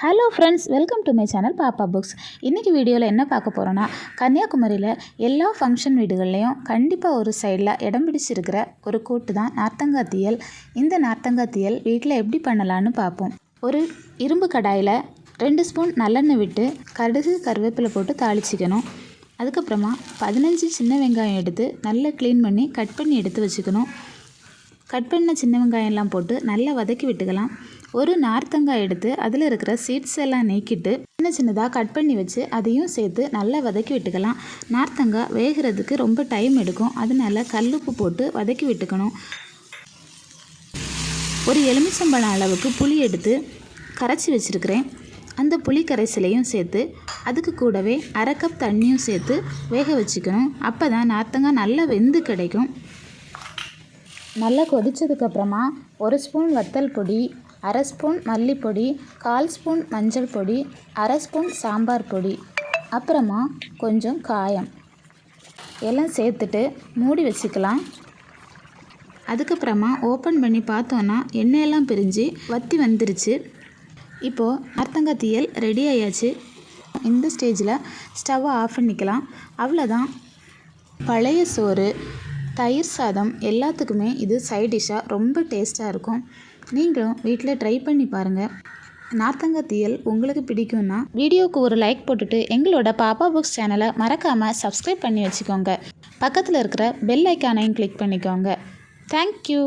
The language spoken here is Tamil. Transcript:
Hello friends, welcome to my channel பாப்பா புக்ஸ். இன்றைக்கி வீடியோவில் என்ன பார்க்க போகிறோன்னா, கன்னியாகுமரியில் எல்லா ஃபங்க்ஷன் வீடுகள்லேயும் கண்டிப்பாக ஒரு சைடில் இடம் பிடிச்சிருக்கிற ஒரு கூட்டு தான் நார்த்தங்காய் தீயல். இந்த நார்த்தங்காய் தீயல் வீட்டில் எப்படி பண்ணலான்னு பார்ப்போம். ஒரு இரும்பு கடாயில் 2 ஸ்பூன் நல்லெண்ணெய் விட்டு கடுகு கருவேப்பிலை போட்டு தாளிச்சிக்கணும். அதுக்கப்புறமா 15 சின்ன வெங்காயம் எடுத்து நல்லா க்ளீன் பண்ணி கட் பண்ணி எடுத்து வச்சுக்கணும். கட் பண்ண சின்ன வெங்காயம்லாம் போட்டு நல்லா வதக்கி விட்டுக்கலாம். ஒரு நார்த்தங்காய் எடுத்து அதில் இருக்கிற சீட்ஸ் எல்லாம் நீக்கிட்டு சின்னதாக கட் பண்ணி வச்சு அதையும் சேர்த்து நல்லா வதக்கி விட்டுக்கலாம். நார்த்தங்காய் வேகிறதுக்கு ரொம்ப டைம் எடுக்கும், அதனால கல்லுப்பு போட்டு வதக்கி விட்டுக்கணும். ஒரு எலுமிச்சம்பழம் அளவுக்கு புளி எடுத்து கரைச்சி வச்சுருக்கிறேன். அந்த புளி கரைசலையும் சேர்த்து அதுக்கு கூடவே 1/2 கப் தண்ணியும் சேர்த்து வேக வச்சுக்கணும். அப்போ தான் நார்த்தங்காய் நல்லா வெந்து கிடைக்கும். நல்லா கொதித்ததுக்கப்புறமா 1 ஸ்பூன் வத்தல் பொடி, 1/2 ஸ்பூன் மல்லிப்பொடி, 1/4 ஸ்பூன் மஞ்சள் பொடி, 1/2 ஸ்பூன் சாம்பார் பொடி, அப்புறமா கொஞ்சம் காயம் எல்லாம் சேர்த்துட்டு மூடி வச்சுக்கலாம். அதுக்கப்புறமா ஓப்பன் பண்ணி பார்த்தோன்னா எண்ணெயெல்லாம் பிரிஞ்சு வற்றி வந்துருச்சு. இப்போது நார்த்தங்காய் தீயல் ரெடி ஆயாச்சு. இந்த ஸ்டேஜில் ஸ்டவ்வை ஆஃப் பண்ணிக்கலாம். அவ்வளோதான். பழைய சோறு, தயிர் சாதம் எல்லாத்துக்குமே இது சைட் டிஷ்ஷாக ரொம்ப டேஸ்ட்டாக இருக்கும். நீங்களும் வீட்டில் ட்ரை பண்ணி பாருங்கள். நார்த்தங்காய் தீயல் உங்களுக்கு பிடிக்கும்னா வீடியோவுக்கு ஒரு லைக் போட்டுட்டு எங்களோட பாப்பா புக்ஸ் சேனலை மறக்காமல் சப்ஸ்கிரைப் பண்ணி வச்சுக்கோங்க. பக்கத்தில் இருக்கிற பெல் ஐக்கானையும் கிளிக் பண்ணிக்கோங்க. தேங்க்யூ.